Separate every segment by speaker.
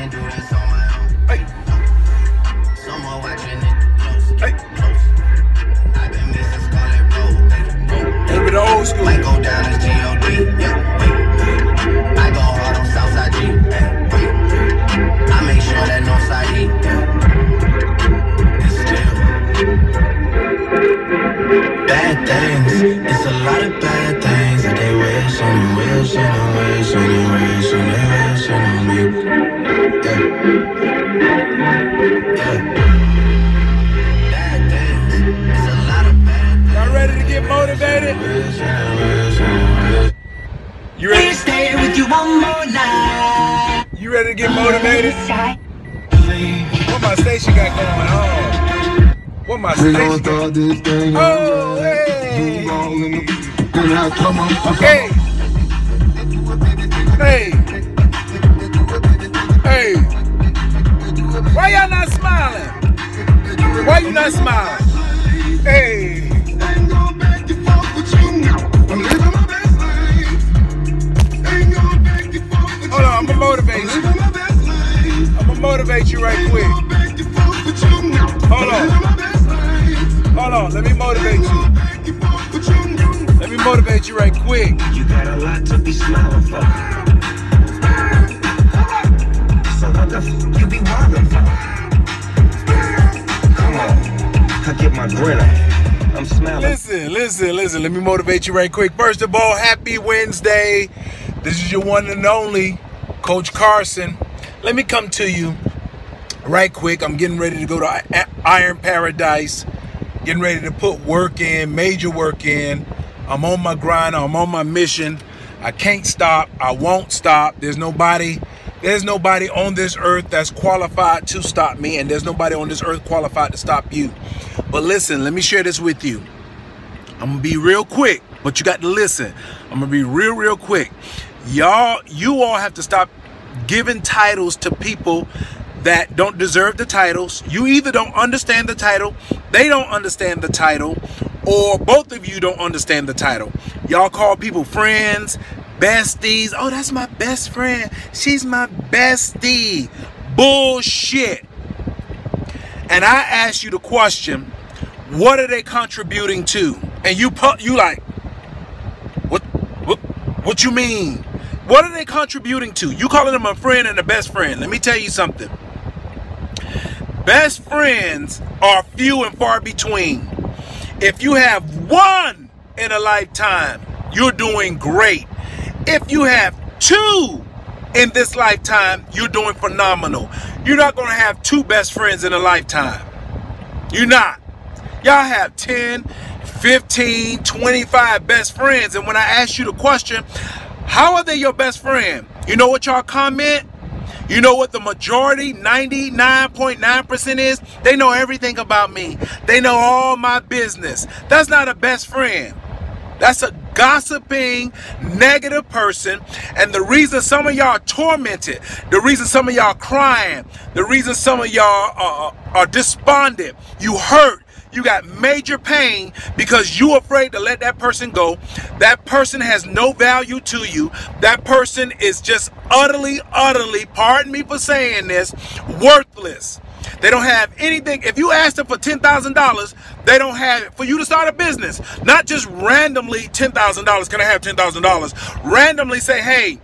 Speaker 1: can do this on my own. Hey. Someone watching it close. Hey. Close. I've been missing Scarlet Road.
Speaker 2: Maybe the old school.
Speaker 1: Might go down as G.O.D. Yeah. I go hard on Southside G. I make sure that Northside E. It's still bad things. It's a lot of bad things that they wish and they wish and they wish and they wish and they wish on me. Yeah. Yeah. Bad things. It's a lot of bad things.
Speaker 2: Y'all ready to get motivated? You ready?
Speaker 1: Stay with you one more night.
Speaker 2: You ready to get motivated? What my station got going on? What my station got? Oh, hey! Okay. Hey! Hey! Why y'all not smiling? Why you not smiling? Hey! Hold on, I'm gonna motivate you. I'm gonna motivate you right quick. Hold on. Hold on, let me motivate you. Let me motivate you right quick.
Speaker 1: You got a lot to be smiling for. So what the f you be wildin' for? Come on, I get my grin on. I'm smiling.
Speaker 2: Listen. Let me motivate you right quick. First of all, happy Wednesday. This is your one and only Coach Carson. Let me come to you right quick. I'm getting ready to go to Iron Paradise. Getting ready to put work in, major work in. I'm on my grind. I'm on my mission. I can't stop. I won't stop. There's nobody on this earth that's qualified to stop me, and there's nobody on this earth qualified to stop you. But listen, let me share this with you. I'm gonna be real quick, but you got to listen. I'm gonna be real quick. You all have to stop giving titles to people that don't deserve the titles. You either don't understand the title, they don't understand the title, or both of you don't understand the title. Y'all call people friends, besties. Oh, that's my best friend. She's my bestie. Bullshit. And I ask you the question, what are they contributing to? And you like, what you mean? What are they contributing to? You calling them a friend and a best friend. Let me tell you something. Best friends are few and far between. If you have one in a lifetime, you're doing great. If you have two in this lifetime, you're doing phenomenal. You're not going to have two best friends in a lifetime. You're not. Y'all have 10, 15, 25 best friends. And when I ask you the question, how are they your best friend? You know what y'all comment? You know what the majority, 99.9% is? They know everything about me. They know all my business. That's not a best friend. That's a gossiping, negative person. And the reason some of y'all are tormented, the reason some of y'all crying, the reason some of y'all are despondent, you hurt, you got major pain because you afraid to let that person go. That person has no value to you. That person is just utterly, pardon me for saying this, worthless. They don't have anything. If you ask them for $10,000, they don't have it for you to start a business. Not just randomly $10,000. Can I have $10,000? Randomly say, hey,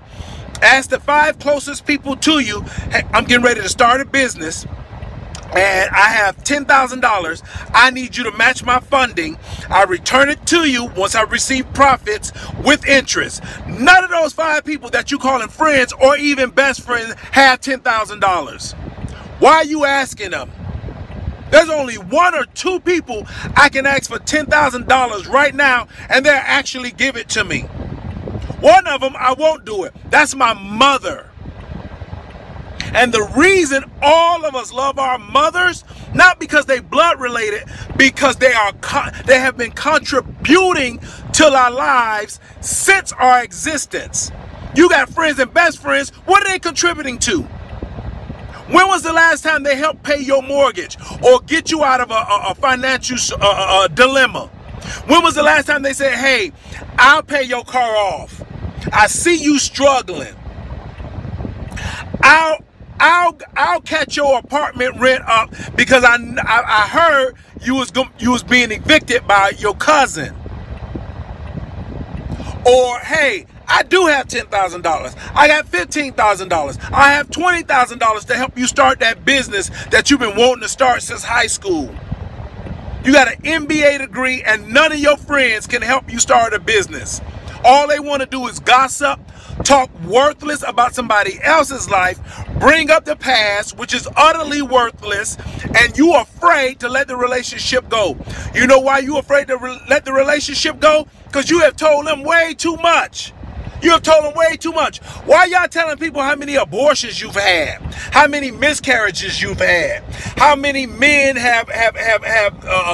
Speaker 2: ask the 5 closest people to you. Hey, I'm getting ready to start a business, and I have $10,000. I need you to match my funding. I return it to you once I receive profits with interest. None of those 5 people that you calling friends or even best friends have $10,000. Why are you asking them? There's only 1 or 2 people I can ask for $10,000 right now, and they'll actually give it to me. One of them, I won't do it. That's my mother. And the reason all of us love our mothers, not because they blood related, because they have been contributing to our lives since our existence. You got friends and best friends. What are they contributing to? When was the last time they helped pay your mortgage or get you out of a financial dilemma? When was the last time they said, hey, I'll pay your car off. I see you struggling. I'll catch your apartment rent up because I heard you was being evicted by your cousin. Or, hey, I do have $10,000. I got $15,000. I have $20,000 to help you start that business that you've been wanting to start since high school. You got an MBA degree and none of your friends can help you start a business. All they want to do is gossip, talk worthless about somebody else's life, bring up the past, which is utterly worthless, and you are afraid to let the relationship go. You know why you afraid to let the relationship go? Because you have told them way too much. You have told them way too much. Why y'all telling people how many abortions you've had? How many miscarriages you've had? How many men have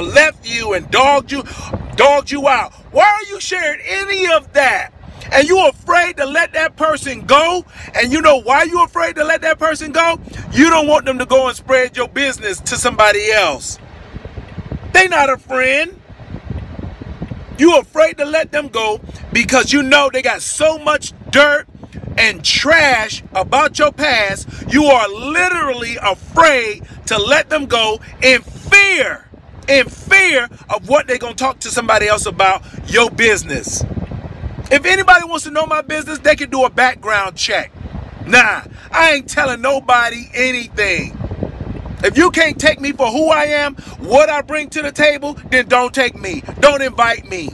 Speaker 2: left you and dogged you out? Why are you sharing any of that? And you're afraid to let that person go? And you know why you're afraid to let that person go? You don't want them to go and spread your business to somebody else. They not a friend. You're afraid to let them go because you know they got so much dirt and trash about your past. You are literally afraid to let them go in fear of what they're going to talk to somebody else about your business. If anybody wants to know my business, they can do a background check. Nah, I ain't telling nobody anything. If you can't take me for who I am, what I bring to the table, then don't take me. Don't invite me.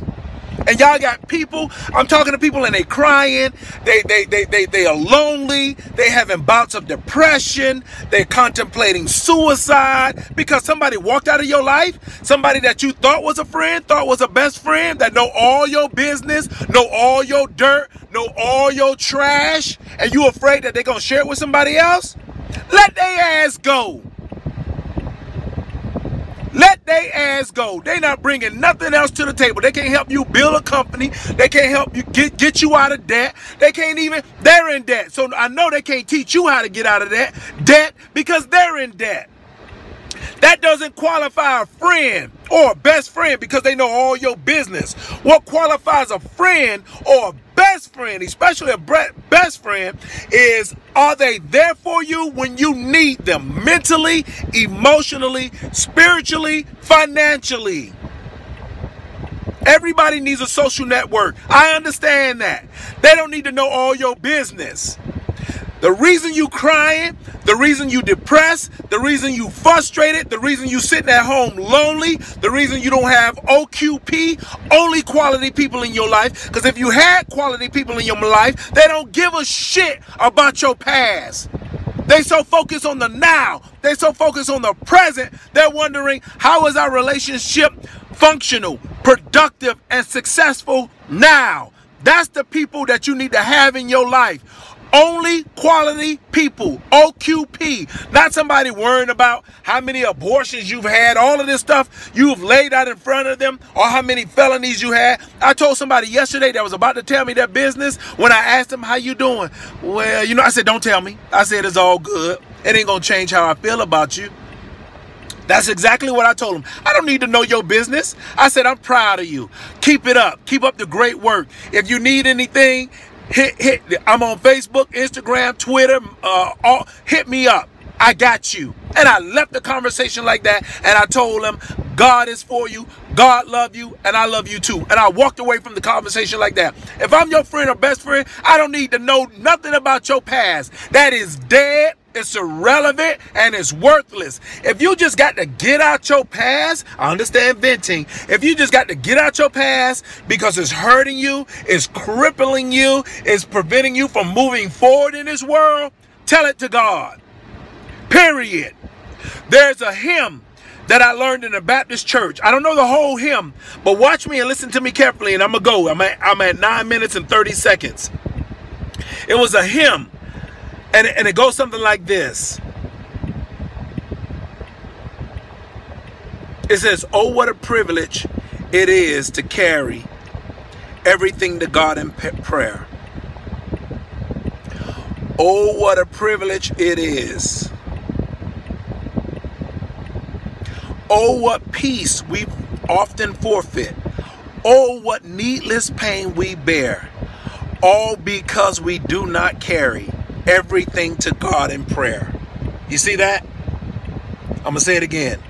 Speaker 2: And y'all got people, I'm talking to people and they crying, they are lonely, they having bouts of depression, they're contemplating suicide because somebody walked out of your life, somebody that you thought was a friend, thought was a best friend, that know all your business, know all your dirt, know all your trash, and you afraid that they're going to share it with somebody else? Let their ass go. Let their ass go. They not bringing nothing else to the table. They can't help you build a company. They can't help you get you out of debt. They can't even, they're in debt. So I know they can't teach you how to get out of that debt because they're in debt. That doesn't qualify a friend or a best friend because they know all your business. What qualifies a friend or a best friend, especially a best friend, is are they there for you when you need them mentally, emotionally, spiritually, financially? Everybody needs a social network. I understand that. They don't need to know all your business. The reason you crying, the reason you depressed, the reason you frustrated, the reason you sitting at home lonely, the reason you don't have OQP, only quality people in your life. Because if you had quality people in your life, they don't give a shit about your past. They so focused on the now. They so focused on the present. They're wondering, how is our relationship functional, productive, and successful now? That's the people that you need to have in your life. Only quality people, OQP, not somebody worrying about how many abortions you've had, all of this stuff you've laid out in front of them, or how many felonies you had. I told somebody yesterday that was about to tell me their business when I asked them, how you doing? Well, you know, I said, don't tell me. I said, it's all good. It ain't gonna change how I feel about you. That's exactly what I told them. I don't need to know your business. I said, I'm proud of you. Keep it up. Keep up the great work. If you need anything, I'm on Facebook, Instagram, Twitter, hit me up. I got you. And I left the conversation like that, and I told them, God is for you, God love you, and I love you too. And I walked away from the conversation like that. If I'm your friend or best friend, I don't need to know nothing about your past. That is dead. It's irrelevant and it's worthless. If you just got to get out your past, I understand venting. If you just got to get out your past because it's hurting you, it's crippling you, it's preventing you from moving forward in this world, tell it to God. Period. There's a hymn that I learned in a Baptist church. I don't know the whole hymn, but watch me and listen to me carefully, and I'm going to go. I'm at 9 minutes and 30 seconds. It was a hymn. And it goes something like this. It says, oh, what a privilege it is to carry everything to God in prayer. Oh, what a privilege it is. Oh, what peace we often forfeit. Oh, what needless pain we bear. All because we do not carry everything to God in prayer. You see that? I'm going to say it again.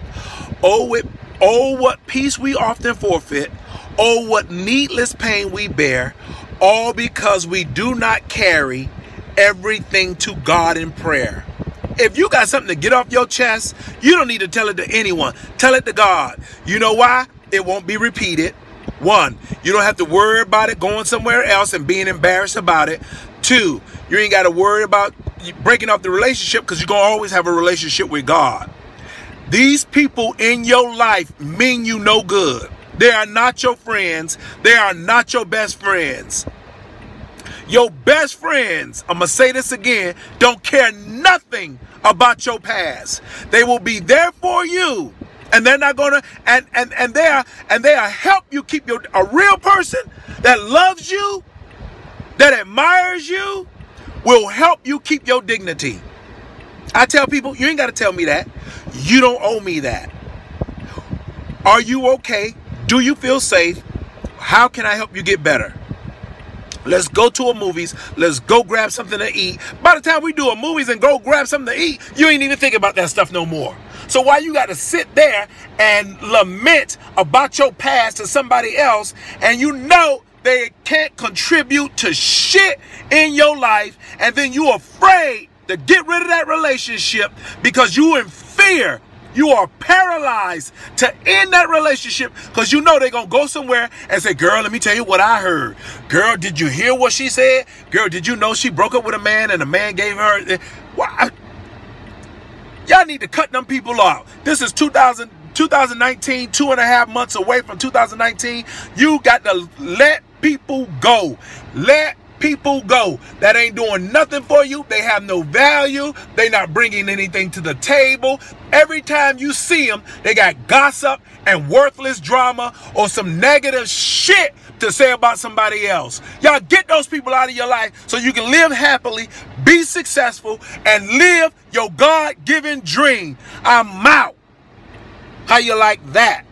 Speaker 2: Oh, what peace we often forfeit. Oh, what needless pain we bear. All because we do not carry everything to God in prayer. If you got something to get off your chest, you don't need to tell it to anyone. Tell it to God. You know why? It won't be repeated. 1, you don't have to worry about it going somewhere else and being embarrassed about it. 2, you ain't got to worry about breaking off the relationship because you're going to always have a relationship with God. These people in your life mean you no good. They are not your friends. They are not your best friends. Your best friends, I'm going to say this again, don't care nothing about your past. They will be there for you. And they're not going to, and they'll help you keep a real person that loves you, that admires you, will help you keep your dignity. I tell people, you ain't got to tell me that. You don't owe me that. Are you okay? Do you feel safe? How can I help you get better? Let's go to a movies. Let's go grab something to eat. By the time we do a movies and go grab something to eat, you ain't even thinking about that stuff no more. So why you got to sit there and lament about your past to somebody else, and you know they can't contribute to shit in your life, and then you afraid to get rid of that relationship because you in fear. You are paralyzed to end that relationship because you know they're going to go somewhere and say, girl, let me tell you what I heard. Girl, did you hear what she said? Girl, did you know she broke up with a man and the man gave her... Y'all need to cut them people off. This is 2019, 2.5 months away from 2019. You got to let people go. Let people go that ain't doing nothing for you. They have no value. They not bringing anything to the table. Every time you see them, they got gossip and worthless drama or some negative shit to say about somebody else. Y'all get those people out of your life so you can live happily, be successful, and live your God-given dream. I'm out. How you like that?